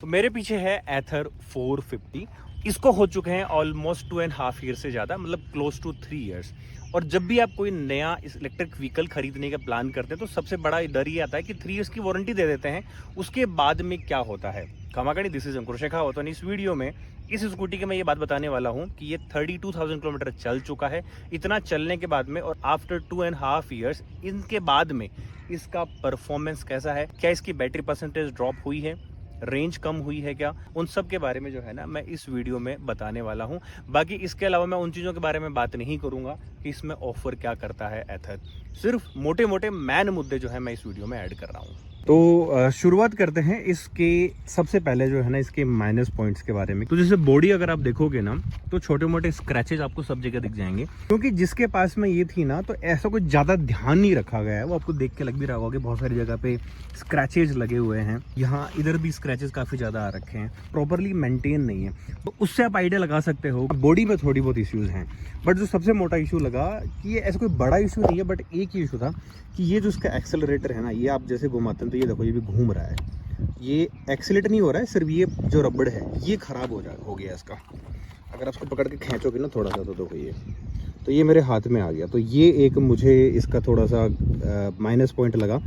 तो मेरे पीछे है एथर 450। इसको हो चुके हैं ऑलमोस्ट 2.5 ईयर से ज़्यादा, मतलब क्लोज टू 3 ईयर्स। और जब भी आप कोई नया इलेक्ट्रिक व्हीकल खरीदने का प्लान करते हैं तो सबसे बड़ा डर ये आता है कि 3 ईयर्स की वारंटी दे देते हैं, उसके बाद में क्या होता है। खमाकड़ी, दिस इज अंकुर शेखावत। तो इस वीडियो में इस स्कूटी के मैं ये बात बताने वाला हूँ कि ये 32,000 किलोमीटर चल चुका है। इतना चलने के बाद में और आफ्टर 2.5 ईयर्स इनके बाद में इसका परफॉर्मेंस कैसा है, क्या इसकी बैटरी परसेंटेज ड्रॉप हुई है, रेंज कम हुई है क्या, उन सब के बारे में जो है ना मैं इस वीडियो में बताने वाला हूं। बाकी इसके अलावा मैं उन चीज़ों के बारे में बात नहीं करूंगा कि इसमें ऑफर क्या करता है एथर। सिर्फ मोटे मोटे मैन मुद्दे जो है मैं इस वीडियो में ऐड कर रहा हूँ। तो शुरुआत करते हैं इसके सबसे पहले जो है ना इसके माइनस पॉइंट्स के बारे में। तो जैसे बॉडी अगर आप देखोगे ना तो छोटे मोटे स्क्रैचेस आपको सब जगह दिख जाएंगे, क्योंकि जिसके पास में ये थी ना तो ऐसा कुछ ज़्यादा ध्यान नहीं रखा गया है। वो आपको देख के लग भी रहा होगा कि बहुत सारी जगह पे स्क्रैचेज लगे हुए हैं, यहाँ इधर भी स्क्रैचेस काफ़ी ज़्यादा आ रखे हैं, प्रॉपरली मेंटेन नहीं है। तो उससे आप आइडिया लगा सकते हो बॉडी में थोड़ी बहुत इश्यूज़ हैं। बट जो सबसे मोटा इशू लगा कि ये ऐसा कोई बड़ा इशू नहीं है, बट एक ही इशू था कि ये जो इसका एक्सेलरेटर है ना, ये आप जैसे घुमाते हैं तो ये देखो ये भी घूम रहा है, ये एक्सेलेट नहीं हो रहा है, सिर्फ ये जो रबड़ है ये ख़राब हो गया इसका। अगर आप इसको पकड़ के खींचोगे ना थोड़ा सा तो देखो ये मेरे हाथ में आ गया। तो ये एक मुझे इसका थोड़ा सा माइनस पॉइंट लगा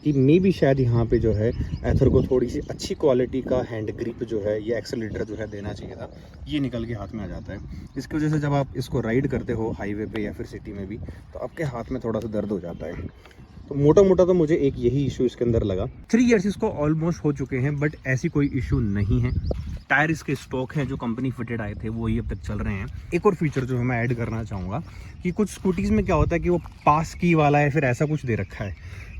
कि मे भी शायद यहाँ पे जो है एथर को थोड़ी सी अच्छी क्वालिटी का हैंड ग्रिप जो है, ये एक्सेलेटर जो है देना चाहिए था। ये निकल के हाथ में आ जाता है। इसकी वजह से जब आप इसको राइड करते हो हाईवे पे या फिर सिटी में भी तो आपके हाथ में थोड़ा सा दर्द हो जाता है। तो मोटा मोटा तो मुझे एक यही इशू इसके अंदर लगा। 3 ईयर्स इसको ऑलमोस्ट हो चुके हैं, बट ऐसी कोई इशू नहीं है। टायर इसके स्टॉक हैं जो कंपनी फिटेड आए थे, वो ही अब तक चल रहे हैं। एक और फीचर जो मैं ऐड करना चाहूँगा कि कुछ स्कूटीज़ में क्या होता है कि वो पास की वाला है, फिर ऐसा कुछ दे रखा है।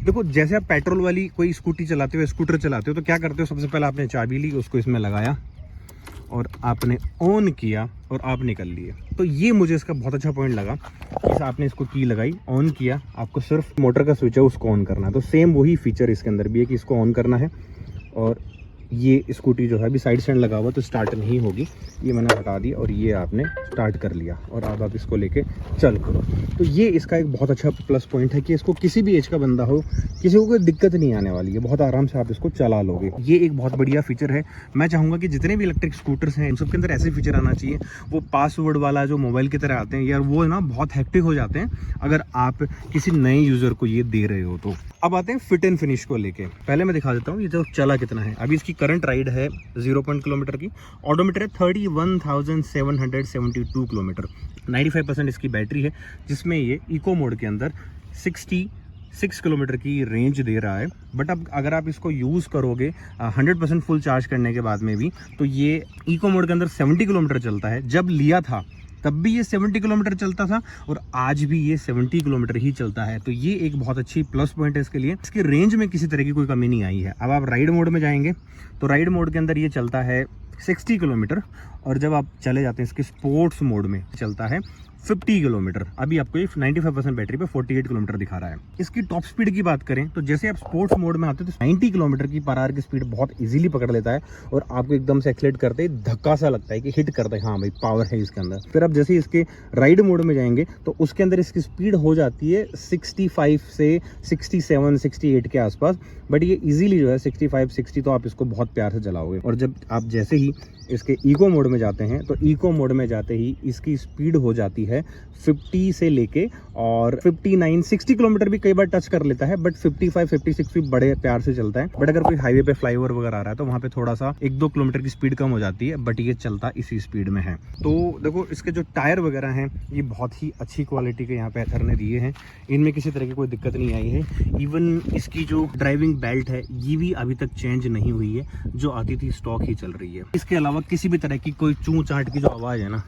देखो जैसे आप पेट्रोल वाली कोई स्कूटी चलाते हो, स्कूटर चलाते हो, तो क्या करते हो, सबसे पहले आपने चाबी ली, उसको इसमें लगाया और आपने ऑन किया और आप निकल लिए। तो ये मुझे इसका बहुत अच्छा पॉइंट लगा कि आपने इसको की लगाई, ऑन किया, आपको सिर्फ मोटर का स्विच है उसको ऑन करना है। तो सेम वही फीचर इसके अंदर भी है कि इसको ऑन करना है और ये स्कूटी जो है अभी साइड स्टैंड लगा हुआ तो स्टार्ट नहीं होगी। ये मैंने हटा दी और ये आपने स्टार्ट कर लिया और अब आप इसको लेके चल करो। तो ये इसका एक बहुत अच्छा प्लस पॉइंट है कि इसको किसी भी एज का बंदा हो, किसी को कोई दिक्कत नहीं आने वाली है, बहुत आराम से आप इसको चला लोगे। ये एक बहुत बढ़िया फीचर है। मैं चाहूँगा कि जितने भी इलेक्ट्रिक स्कूटर्स हैं इन सब के अंदर ऐसे फीचर आना चाहिए। वो पासवर्ड वाला जो मोबाइल की तरह आते हैं यार, वो ना बहुत हेक्टिक हो जाते हैं अगर आप किसी नए यूज़र को ये दे रहे हो तो। अब आते हैं फिट एंड फिनिश को लेके। पहले मैं दिखा देता हूँ ये जो चला कितना है। अभी इसकी करंट राइड है 0 किलोमीटर की, ऑडोमीटर है 31,772 किलोमीटर, 95% इसकी बैटरी है, जिसमें ये इको मोड के अंदर 66 किलोमीटर की रेंज दे रहा है। बट अब अगर आप इसको यूज़ करोगे 100% फुल चार्ज करने के बाद में भी, तो ये इको मोड के अंदर 70 किलोमीटर चलता है। जब लिया था तब भी ये 70 किलोमीटर चलता था और आज भी ये 70 किलोमीटर ही चलता है। तो ये एक बहुत अच्छी प्लस पॉइंट है इसके लिए। इसकी रेंज में किसी तरह की कोई कमी नहीं आई है। अब आप राइड मोड में जाएंगे तो राइड मोड के अंदर ये चलता है 60 किलोमीटर और जब आप चले जाते हैं इसके स्पोर्ट्स मोड में चलता है 50 किलोमीटर। अभी आपको ये 95% बैटरी पे 48 किलोमीटर दिखा रहा है। इसकी टॉप स्पीड की बात करें तो जैसे आप स्पोर्ट्स मोड में आते हैं तो 90 किलोमीटर की पर आवर की स्पीड बहुत इजीली पकड़ लेता है और आपको एकदम से एक्सीलरेट करते ही धक्का सा लगता है कि हिट करता है, हाँ भाई पावर है इसके अंदर। फिर आप जैसे इसके राइड मोड में जाएंगे तो उसके अंदर इसकी स्पीड हो जाती है 65 से 67 68 के आसपास। बट ये इजीली जो है 65 60 तो आप इसको बहुत प्यार से चलाओगे। और जब आप जैसे ही इसके इको मोड में जाते हैं तो इको मोड में जाते ही इसकी स्पीड हो जाती है 50 से लेके और 59 60 किलोमीटर भी कई बार टच कर लेता है, बट 55 56 भी बड़े प्यार से चलता है। बट अगर कोई हाईवे पे फ्लाईओवर वगैरह आ रहा है तो वहाँ पे थोड़ा सा 1-2 किलोमीटर की स्पीड कम हो जाती है, बट ये चलता इसी स्पीड में है। तो देखो इसके जो टायर वगैरह हैं ये बहुत ही अच्छी क्वालिटी के यहाँ पे एथर ने दिए हैं, इनमें किसी तरह की कोई दिक्कत नहीं आई है। इवन इसकी जो ड्राइविंग बेल्ट है ये भी अभी तक चेंज नहीं हुई है, जो आती थी स्टॉक ही चल रही है। इसके अलावा किसी भी तरह की कोई चूं चाट की जो आवाज़ है ना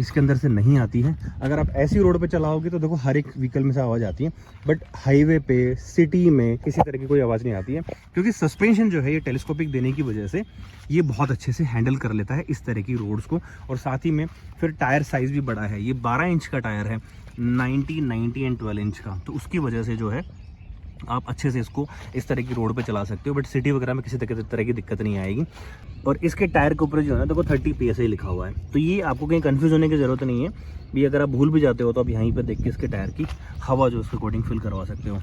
इसके अंदर से नहीं आती है। अगर आप ऐसी रोड पे चलाओगे तो देखो हर एक व्हीकल में से आवाज़ आती है, बट हाईवे पे सिटी में किसी तरह की कोई आवाज़ नहीं आती है, क्योंकि सस्पेंशन जो है ये टेलीस्कोपिक देने की वजह से ये बहुत अच्छे से हैंडल कर लेता है इस तरह की रोड्स को। और साथ ही में फिर टायर साइज़ भी बड़ा है, ये 12 इंच का टायर है, 90 एंड 12 इंच का। तो उसकी वजह से जो है आप अच्छे से इसको इस तरह की रोड पे चला सकते हो, बट सिटी वगैरह में किसी तरह की दिक्कत नहीं आएगी। और इसके टायर के ऊपर जो है ना देखो 30 PSI लिखा हुआ है, तो ये आपको कहीं कंफ्यूज होने की ज़रूरत नहीं है भी। अगर आप भूल भी जाते हो तो आप यहीं पे देख के इसके टायर की हवा जो उसके अकॉर्डिंग फिल करवा सकते हो।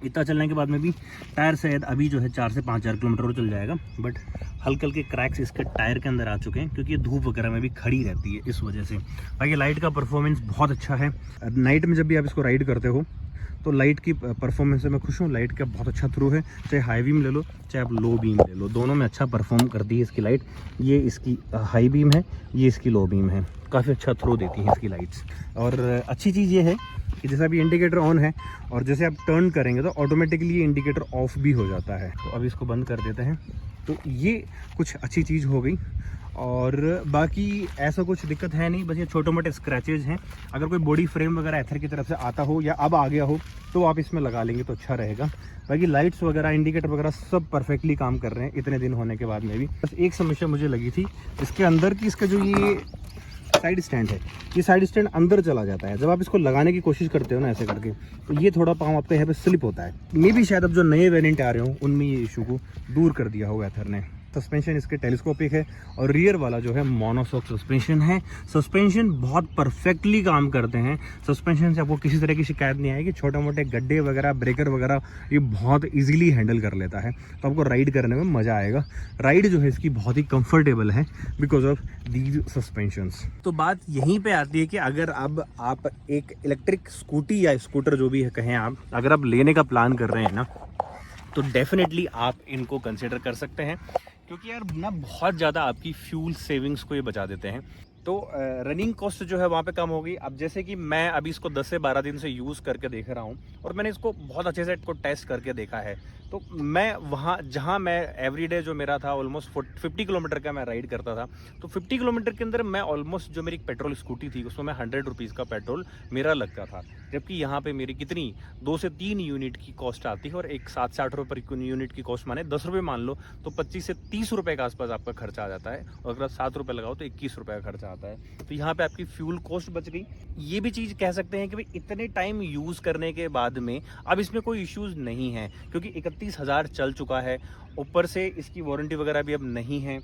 इतना चलने के बाद में भी टायर शायद अभी जो है 4 से 5,000 किलोमीटर और चल जाएगा, बट हल्के हल्के क्रैक्स इसके टायर के अंदर आ चुके हैं क्योंकि ये धूप वगैरह में भी खड़ी रहती है इस वजह से। बाकी लाइट का परफॉर्मेंस बहुत अच्छा है। नाइट में जब भी आप इसको राइड करते हो तो लाइट की परफॉर्मेंस से मैं खुश हूँ। लाइट का बहुत अच्छा थ्रू है, चाहे हाई बीम ले लो चाहे आप लो बीम ले लो, दोनों में अच्छा परफॉर्म करती है इसकी लाइट। ये इसकी हाई बीम है, ये इसकी लो बीम है, काफ़ी अच्छा थ्रो देती है इसकी लाइट्स। और अच्छी चीज़ ये है कि जैसे अभी इंडिकेटर ऑन है और जैसे आप टर्न करेंगे तो ऑटोमेटिकली ये इंडिकेटर ऑफ भी हो जाता है। तो अभी इसको बंद कर देते हैं, तो ये कुछ अच्छी चीज़ हो गई। और बाकी ऐसा कुछ दिक्कत है नहीं, बस ये छोटे मोटे स्क्रैचेज हैं। अगर कोई बॉडी फ्रेम वगैरह एथर की तरफ से आता हो या अब आ गया हो तो आप इसमें लगा लेंगे तो अच्छा रहेगा। बाकी लाइट्स वगैरह इंडिकेटर वगैरह सब परफेक्टली काम कर रहे हैं इतने दिन होने के बाद में भी। बस एक समस्या मुझे लगी थी इसके अंदर की, इसका जो ये साइड स्टैंड है, ये साइड स्टैंड अंदर चला जाता है। जब आप इसको लगाने की कोशिश करते हो ना ऐसे करके, तो ये थोड़ा पाँव आपका यहाँ पे स्लिप होता है। मे भी शायद अब जो नए वेरिएंट आ रहे हो उनमें ये इशू को दूर कर दिया होगा एथर ने। सस्पेंशन इसके टेलीस्कोपिक है और रियर वाला जो है मोनोशॉक सस्पेंशन है। सस्पेंशन बहुत परफेक्टली काम करते हैं। सस्पेंशन से आपको किसी तरह की शिकायत नहीं आएगी। छोटे मोटे गड्ढे वगैरह, ब्रेकर वगैरह ये बहुत इजीली हैंडल कर लेता है, तो आपको राइड करने में मज़ा आएगा। राइड जो है इसकी बहुत ही कंफर्टेबल है बिकॉज ऑफ दीज सस्पेंशंस। तो बात यहीं पे आती है कि अगर अब आप एक इलेक्ट्रिक स्कूटी या स्कूटर जो भी है कहें आप, अगर आप लेने का प्लान कर रहे हैं ना, तो डेफिनेटली आप इनको कंसिडर कर सकते हैं क्योंकि यार ना बहुत ज़्यादा आपकी फ्यूल सेविंग्स को ये बचा देते हैं। तो रनिंग कॉस्ट जो है वहाँ पे कम होगी। अब जैसे कि मैं अभी इसको 10 से 12 दिन से यूज़ करके देख रहा हूँ और मैंने इसको बहुत अच्छे से टेस्ट करके देखा है। तो मैं वहाँ जहाँ मैं एवरीडे जो मेरा था ऑलमोस्ट 50 किलोमीटर का मैं राइड करता था, तो 50 किलोमीटर के अंदर मैं ऑलमोस्ट जो मेरी पेट्रोल स्कूटी थी उसमें मैं 100 रुपीज़ का पेट्रोल मेरा लगता था, जबकि यहाँ पे मेरी कितनी 2 से 3 यूनिट की कॉस्ट आती है और एक 60 रुपये पर यूनिट की कॉस्ट माने 10 रुपये मान लो तो 25 से 30 रुपये के आसपास आपका खर्चा आ जाता है। और अगर 7 रुपये लगाओ तो 21 रुपये का खर्चा आता है। तो यहाँ पे आपकी फ्यूल कॉस्ट बच गई। ये भी चीज़ कह सकते हैं कि भाई इतने टाइम यूज़ करने के बाद में अब इसमें कोई इश्यूज़ नहीं है क्योंकि 31,000 चल चुका है। ऊपर से इसकी वारंटी वगैरह भी अब नहीं है।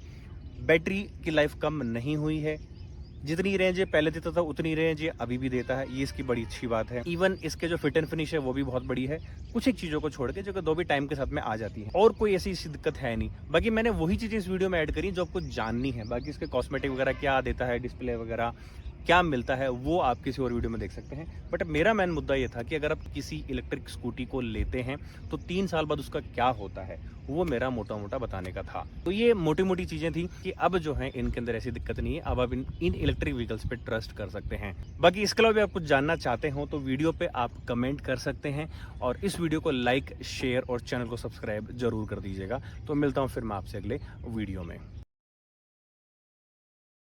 बैटरी की लाइफ कम नहीं हुई है, जितनी रेंज ये पहले देता था उतनी रेंज ये अभी भी देता है, ये इसकी बड़ी अच्छी बात है। इवन इसके जो फिट एंड फिनिश है वो भी बहुत बड़ी है, कुछ एक चीज़ों को छोड़ के जो कि दो भी टाइम के साथ में आ जाती है और कोई ऐसी दिक्कत है नहीं। बाकी मैंने वही चीज़ें इस वीडियो में ऐड करी जो आपको जाननी है। बाकी इसके कॉस्मेटिक वगैरह क्या देता है, डिस्प्ले वगैरह क्या मिलता है, वो आप किसी और वीडियो में देख सकते हैं। बट मेरा मेन मुद्दा ये था कि अगर आप किसी इलेक्ट्रिक स्कूटी को लेते हैं तो 3 साल बाद उसका क्या होता है, वो मेरा मोटा मोटा बताने का था। तो ये मोटी मोटी चीज़ें थी कि अब जो है इनके अंदर ऐसी दिक्कत नहीं है। अब आप इन इलेक्ट्रिक व्हीकल्स पे ट्रस्ट कर सकते हैं। बाकी इसके अलावा भी आप कुछ जानना चाहते हो तो वीडियो पे आप कमेंट कर सकते हैं और इस वीडियो को लाइक, शेयर और चैनल को सब्सक्राइब जरूर कर दीजिएगा। तो मिलता हूँ फिर मैं आपसे अगले वीडियो में।